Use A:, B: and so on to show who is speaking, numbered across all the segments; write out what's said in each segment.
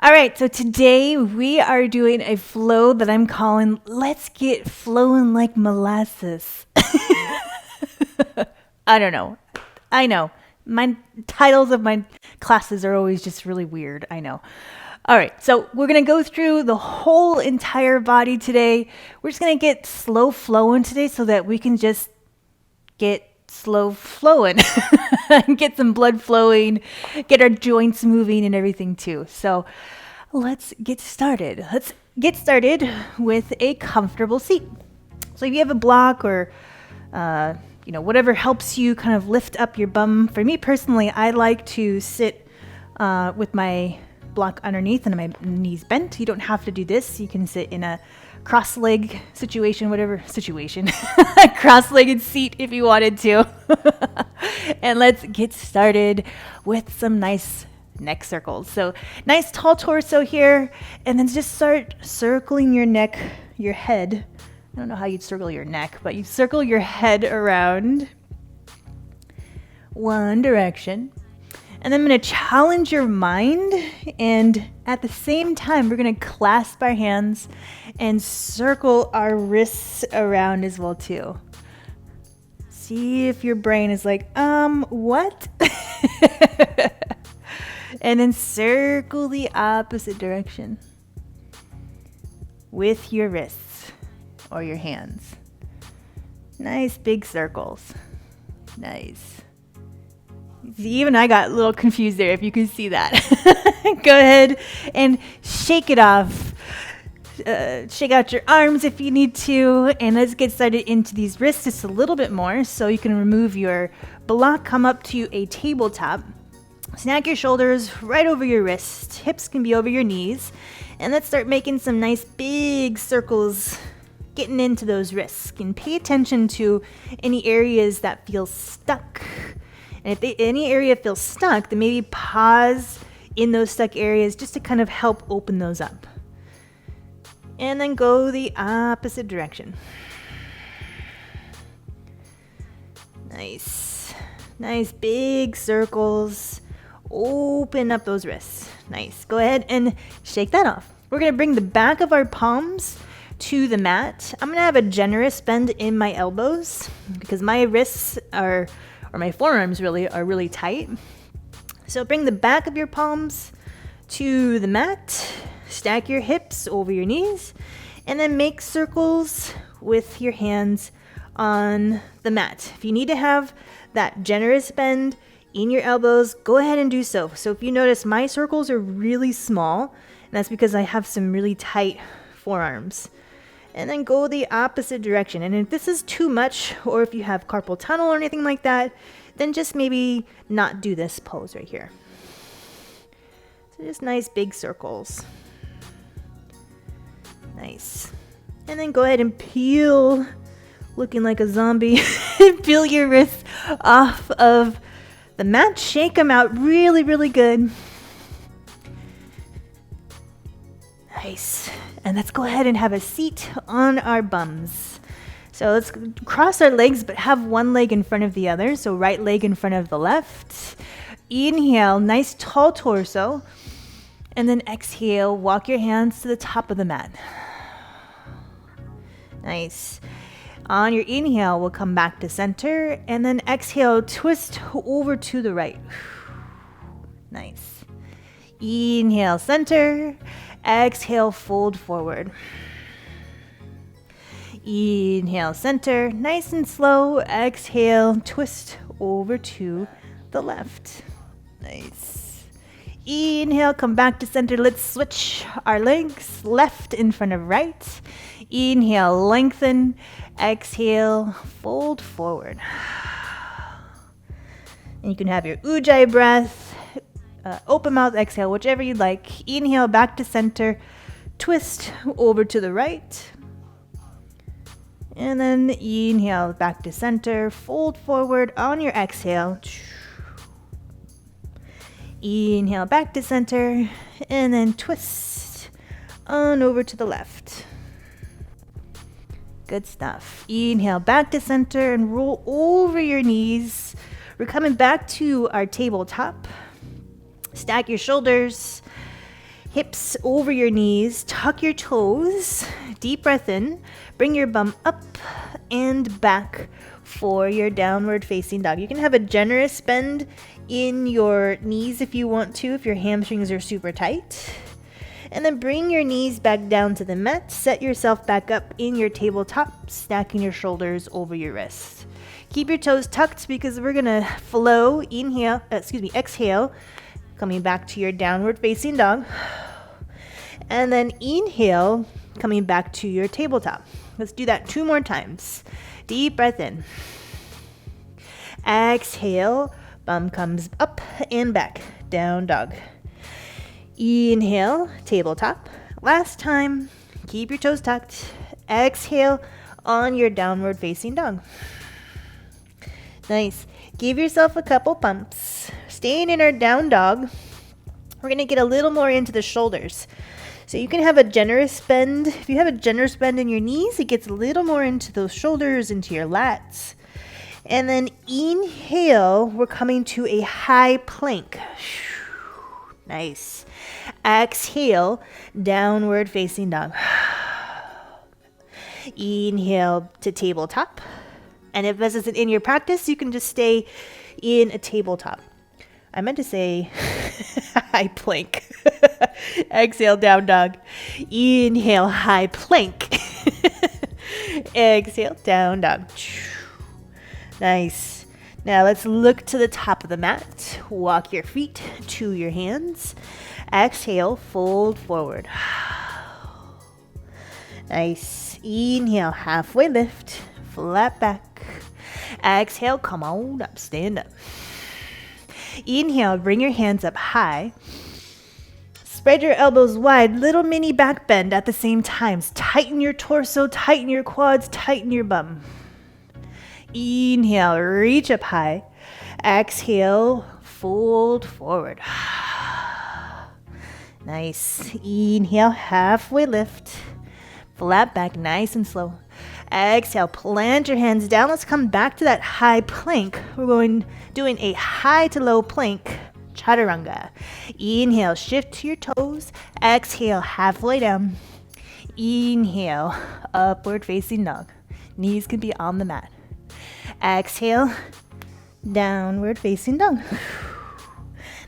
A: All right, so today we are doing a flow that I'm calling Let's Get Flowin' Like Molasses. I don't know. I know. My titles of my classes are always just really weird. I know. All right, so we're going to go through the whole entire body today. We're just going to get slow flowing today so that we can just get slow flowing, get some blood flowing, get our joints moving and everything too. So let's get started. Let's get started with a comfortable seat. So if you have a block or whatever helps you kind of lift up your bum. For me personally, I like to sit with my block underneath and my knees bent. You don't have to do this. You can sit in a cross-leg situation, whatever situation, cross-legged seat if you wanted to. And let's get started with some nice neck circles. So nice tall torso here, and then just start circling your neck, your head. I don't know how you'd circle your neck, but you circle your head around one direction. And then I'm going to challenge your mind, and at the same time, we're going to clasp our hands and circle our wrists around as well too. See if your brain is like, what? And then circle the opposite direction with your wrists or your hands. Nice big circles. Nice. Even I got a little confused there, if you can see that. Go ahead and shake it off. Shake out your arms if you need to. And let's get started into these wrists just a little bit more. So you can remove your block, come up to a tabletop. Snag your shoulders right over your wrist. Hips can be over your knees. And let's start making some nice big circles getting into those wrists. And pay attention to any areas that feel stuck. And if any area feels stuck, then maybe pause in those stuck areas just to kind of help open those up. And then go the opposite direction. Nice. Nice big circles. Open up those wrists. Nice. Go ahead and shake that off. We're going to bring the back of our palms to the mat. I'm going to have a generous bend in my elbows because my wrists or my forearms really are really tight. So bring the back of your palms to the mat, stack your hips over your knees, and then make circles with your hands on the mat. If you need to have that generous bend in your elbows, go ahead and do so. So if you notice, my circles are really small, and that's because I have some really tight forearms. And then go the opposite direction. And if this is too much, or if you have carpal tunnel or anything like that, then just maybe not do this pose right here. So just nice big circles. Nice. And then go ahead and peel, looking like a zombie, peel your wrists off of the mat. Shake them out really, really good. Nice. And let's go ahead and have a seat on our bums. So let's cross our legs, but have one leg in front of the other. So right leg in front of the left. Inhale, nice tall torso. And then exhale, walk your hands to the top of the mat. Nice. On your inhale, we'll come back to center. And then exhale, twist over to the right. Nice. Inhale, center. Exhale, fold forward. Inhale, center, nice and slow. Exhale, twist over to the left. Nice. Inhale, come back to center. Let's switch our legs, left in front of right. Inhale, lengthen. Exhale, fold forward. And you can have your ujjayi breath. Open mouth, exhale, whichever you'd like. Inhale, back to center. Twist over to the right. And then inhale, back to center. Fold forward on your exhale. Inhale, back to center. And then twist on over to the left. Good stuff. Inhale, back to center and roll over your knees. We're coming back to our tabletop. Stack your shoulders. Hips over your knees, tuck your toes, deep breath in, bring your bum up and back for your downward facing dog. You can have a generous bend in your knees if you want to, if your hamstrings are super tight. And then bring your knees back down to the mat, set yourself back up in your tabletop, stacking your shoulders over your wrists. Keep your toes tucked because we're gonna flow, exhale, coming back to your downward facing dog. And then inhale, coming back to your tabletop. Let's do that 2 more times. Deep breath in. Exhale, bum comes up and back, down dog. Inhale, tabletop. Last time, keep your toes tucked. Exhale on your downward facing dog. Nice. Give yourself a couple pumps. Staying in our down dog, we're going to get a little more into the shoulders. So you can have a generous bend. If you have a generous bend in your knees, it gets a little more into those shoulders, into your lats. And then inhale, we're coming to a high plank. Nice. Exhale, downward facing dog. Inhale to tabletop. And if this isn't in your practice, you can just stay in a tabletop. I meant to say high plank. Exhale, down dog. Inhale, high plank. Exhale, down dog. Nice. Now let's look to the top of the mat. Walk your feet to your hands. Exhale, fold forward. Nice. Inhale, halfway lift. Flat back. Exhale, come on up, stand up. Inhale, bring your hands up high. Spread your elbows wide, little mini back bend at the same time. Tighten your torso, tighten your quads, tighten your bum. Inhale, reach up high. Exhale, fold forward. Nice. Inhale, halfway lift. Flat back, nice and slow. Exhale, plant your hands down. Let's come back to that high plank. We're doing a high to low plank, chaturanga. Inhale, shift to your toes. Exhale, halfway down. Inhale, upward facing dog. Knees can be on the mat. Exhale, downward facing dog.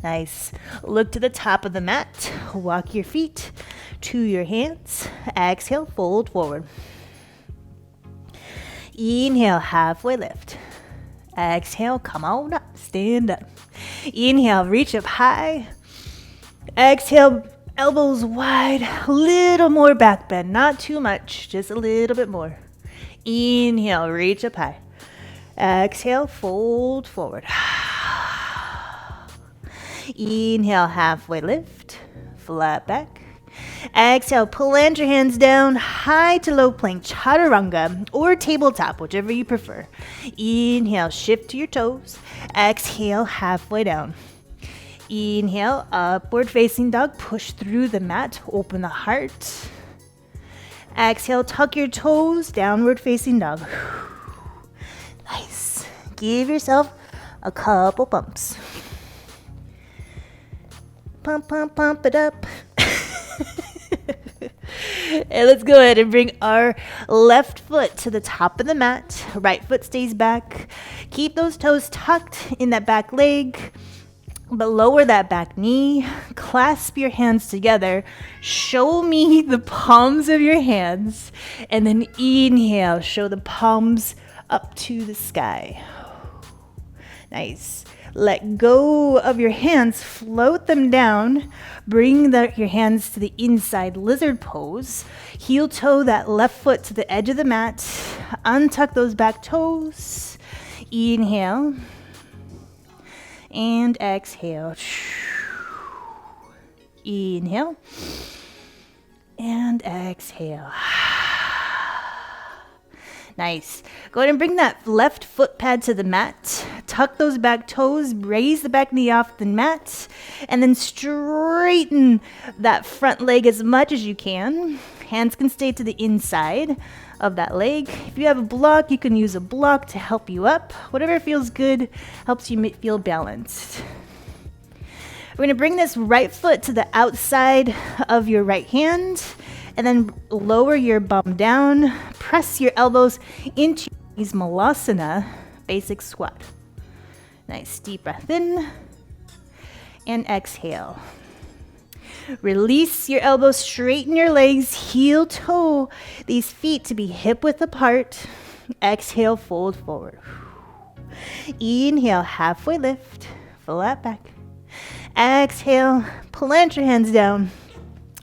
A: Nice. Look to the top of the mat. Walk your feet to your hands. Exhale, fold forward. Inhale, halfway lift. Exhale, come on up, stand up. Inhale, reach up high. Exhale, elbows wide. A little more back bend, not too much, just a little bit more. Inhale, reach up high. Exhale, fold forward. Inhale, halfway lift, flat back. Exhale, plant your hands down, high to low plank, chaturanga, or tabletop, whichever you prefer. Inhale, shift to your toes. Exhale, halfway down. Inhale, upward facing dog, push through the mat, open the heart. Exhale, tuck your toes, downward facing dog. Nice. Give yourself a couple bumps. Pump, pump, pump it up. And let's go ahead and bring our left foot to the top of the mat. Right foot stays back. Keep those toes tucked in that back leg, but lower that back knee. Clasp your hands together. Show me the palms of your hands. And then inhale, show the palms up to the sky. Nice. Let go of your hands, float them down. Bring your hands to the inside lizard pose. Heel toe that left foot to the edge of the mat. Untuck those back toes. Inhale. And exhale. Inhale. And exhale. Nice. Go ahead and bring that left foot pad to the mat. Tuck those back toes. Raise the back knee off the mat. And then straighten that front leg as much as you can. Hands can stay to the inside of that leg. If you have a block, you can use a block to help you up. Whatever feels good helps you feel balanced. We're We're gonna bring this right foot to the outside of your right hand, and then lower your bum down. Press your elbows into these Malasana, basic squat. Nice deep breath in, and exhale. Release your elbows, straighten your legs, heel toe these feet to be hip width apart. Exhale, fold forward. Inhale, halfway lift, flat back. Exhale, plant your hands down.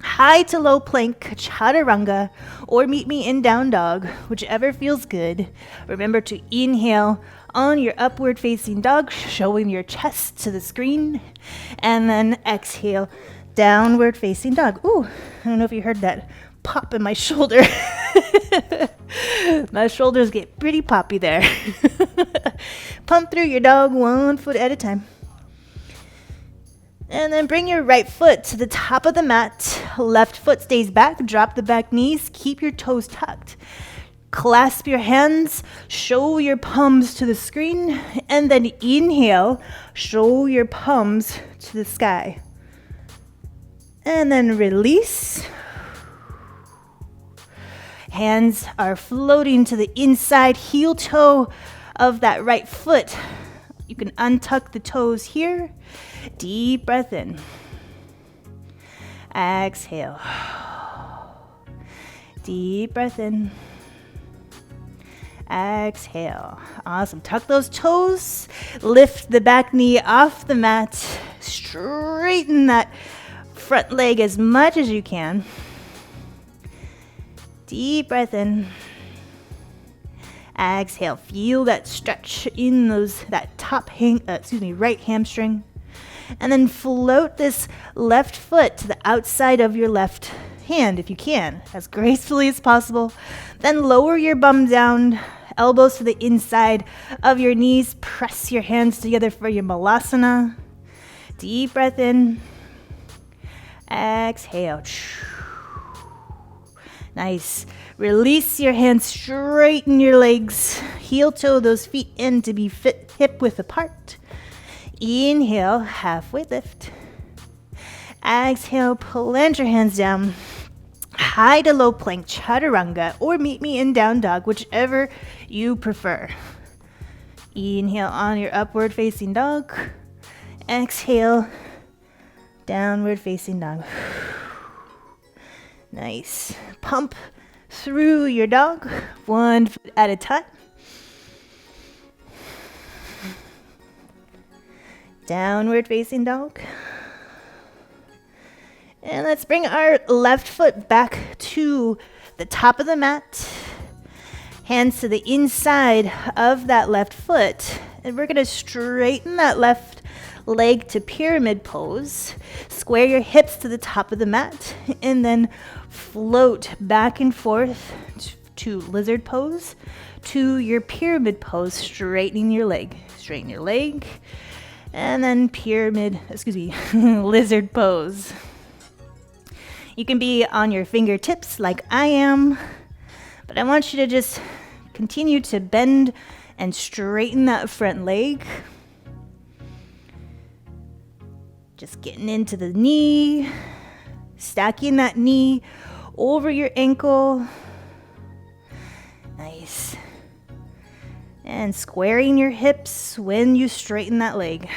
A: High to low plank, chaturanga, or meet me in down dog, whichever feels good. Remember to inhale on your upward facing dog, showing your chest to the screen, and then exhale, downward facing dog. Ooh, I don't know if you heard that pop in my shoulder. My shoulders get pretty poppy there. Pump through your dog 1 foot at a time. And then bring your right foot to the top of the mat. Left foot stays back. Drop the back knees. Keep your toes tucked. Clasp your hands. Show your palms to the screen. And then inhale. Show your palms to the sky. And then release. Hands are floating to the inside heel toe of that right foot. You can untuck the toes here. Deep breath in. Exhale. Deep breath in. Exhale. Awesome. Tuck those toes. Lift the back knee off the mat. Straighten that front leg as much as you can. Deep breath in. Exhale. Feel that stretch in that right hamstring. And then float this left foot to the outside of your left hand if you can, as gracefully as possible. Then lower your bum down, elbows to the inside of your knees. Press your hands together for your Malasana. Deep breath in. Exhale. Nice. Release your hands, straighten your legs, heel toe those feet in to be hip width apart. Inhale, halfway lift. Exhale, plant your hands down. High to low plank, chaturanga, or meet me in down dog, whichever you prefer. Inhale on your upward facing dog. Exhale, downward facing dog. Nice. Pump through your dog, 1 foot at a time. Downward facing dog. And let's bring our left foot back to the top of the mat. Hands to the inside of that left foot. And we're going to straighten that left leg to pyramid pose. Square your hips to the top of the mat. And then float back and forth to lizard pose to your pyramid pose, straightening your leg. Straighten your leg. And then lizard pose. You can be on your fingertips like I am, but I want you to just continue to bend and straighten that front leg. Just getting into the knee, stacking that knee over your ankle. Nice. And squaring your hips when you straighten that leg.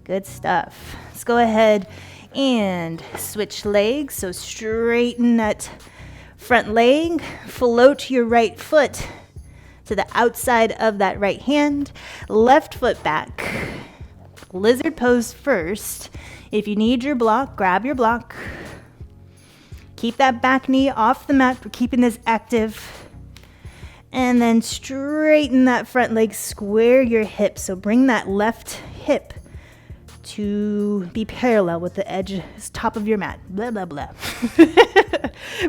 A: Good stuff. Let's go ahead and switch legs. So straighten that front leg. Float your right foot to the outside of that right hand. Left foot back. Lizard pose first. If you need your block, grab your block. Keep that back knee off the mat. We're keeping this active. And then straighten that front leg, square your hips. So bring that left hip to be parallel with the edge, top of your mat. Blah, blah, blah.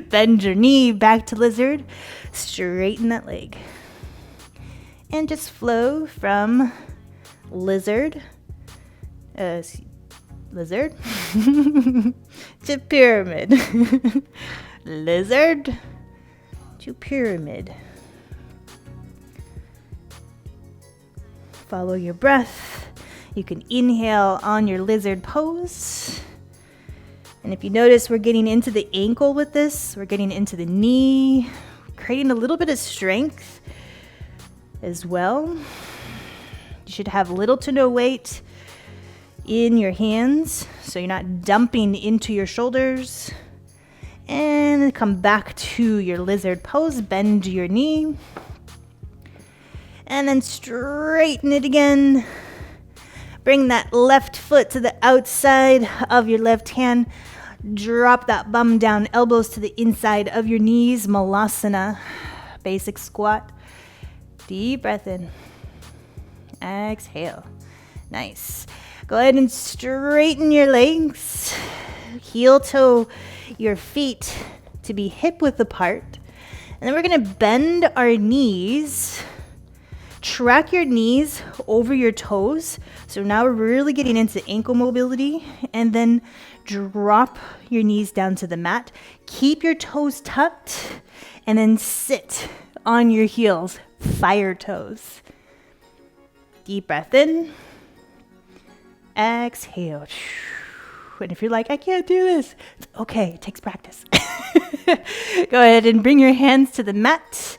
A: Bend your knee back to lizard. Straighten that leg. And just flow from lizard to pyramid. Lizard to pyramid. Follow your breath. You can inhale on your lizard pose. And if you notice, we're getting into the ankle with this. We're getting into the knee, creating a little bit of strength as well. You should have little to no weight in your hands, so you're not dumping into your shoulders. And come back to your lizard pose, bend your knee. And then straighten it again. Bring that left foot to the outside of your left hand. Drop that bum down, elbows to the inside of your knees, Malasana, basic squat. Deep breath in. Exhale. Nice. Go ahead and straighten your legs. Heel toe your feet to be hip width apart. And then we're going to bend our knees. Track your knees over your toes. So now we're really getting into ankle mobility. And then drop your knees down to the mat. Keep your toes tucked. And then sit on your heels. Fire toes. Deep breath in. Exhale. And if you're like, I can't do this, it's okay, it takes practice. Go ahead and bring your hands to the mat.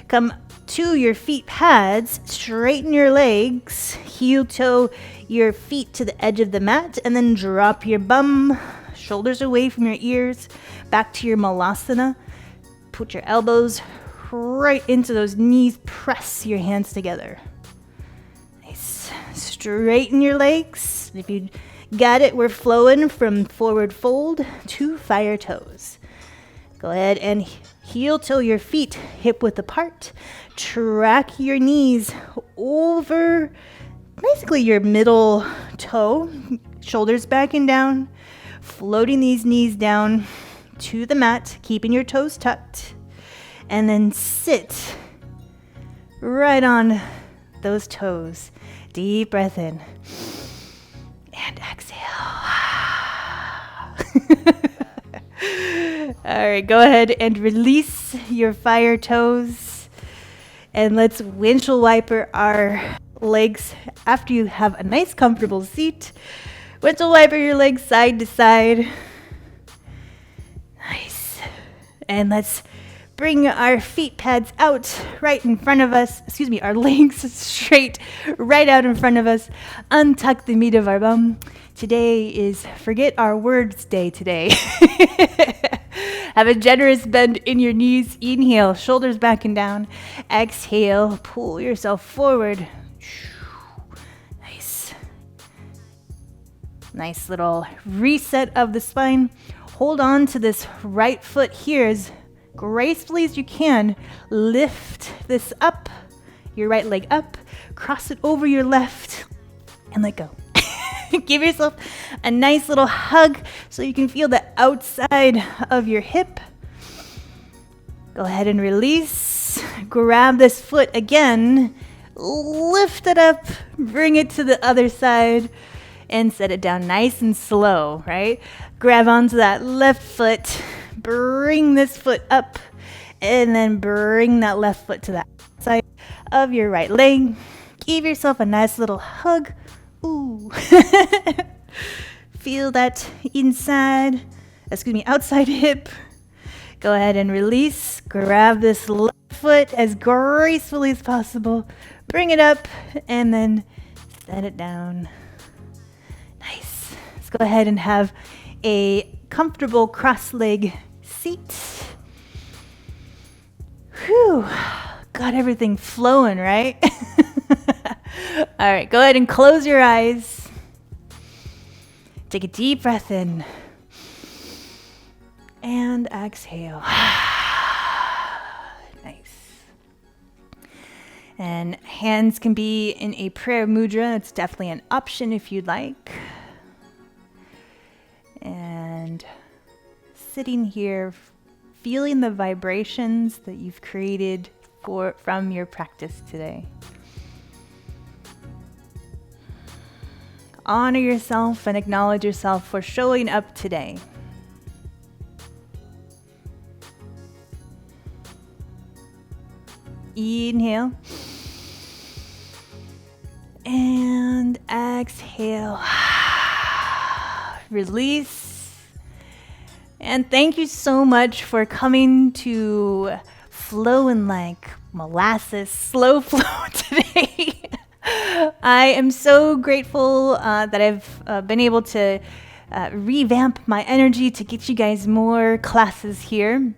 A: Come to your feet pads, straighten your legs, heel toe your feet to the edge of the mat, and then drop your bum, shoulders away from your ears, back to your Malasana. Put your elbows right into those knees, press your hands together. Nice. Straighten your legs. If you got it, we're flowing from forward fold to fire toes. Go ahead and heel toe your feet hip width apart. Track your knees over basically your middle toe, shoulders back and down, floating these knees down to the mat, keeping your toes tucked, and then sit right on those toes. Deep breath in and exhale. All right, go ahead and release your fire toes. And let's windshield wiper our legs after you have a nice comfortable seat. Windshield wiper your legs side to side. Nice. And let's bring our feet pads out right in front of us. Our legs straight right out in front of us. Untuck the meat of our bum. Today is Forget Our Words Day today. Have a generous bend in your knees. Inhale, shoulders back and down. Exhale, pull yourself forward. Nice. Nice little reset of the spine. Hold on to this right foot here as gracefully as you can. Lift this up, your right leg up, cross it over your left, and let go. Give yourself a nice little hug so you can feel the outside of your hip. Go ahead and release. Grab this foot again, lift it up, bring it to the other side, and set it down nice and slow, right? Grab onto that left foot, bring this foot up, and then bring that left foot to the side of your right leg. Give yourself a nice little hug. Ooh. Feel that outside hip. Go ahead and release. Grab this left foot as gracefully as possible. Bring it up and then set it down. Nice. Let's go ahead and have a comfortable cross-leg seat. Whew. Got everything flowing, right? All right, go ahead and close your eyes. Take a deep breath in. And exhale. Nice. And hands can be in a prayer mudra. It's definitely an option if you'd like. And sitting here, feeling the vibrations that you've created from your practice today. Honor yourself and acknowledge yourself for showing up today. Inhale. And exhale. Release. And thank you so much for coming to Flowin like Molasses slow flow today. I am so grateful that I've been able to revamp my energy to get you guys more classes here.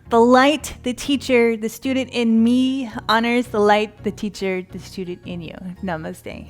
A: The light, the teacher, the student in me honors the light, the teacher, the student in you. Namaste.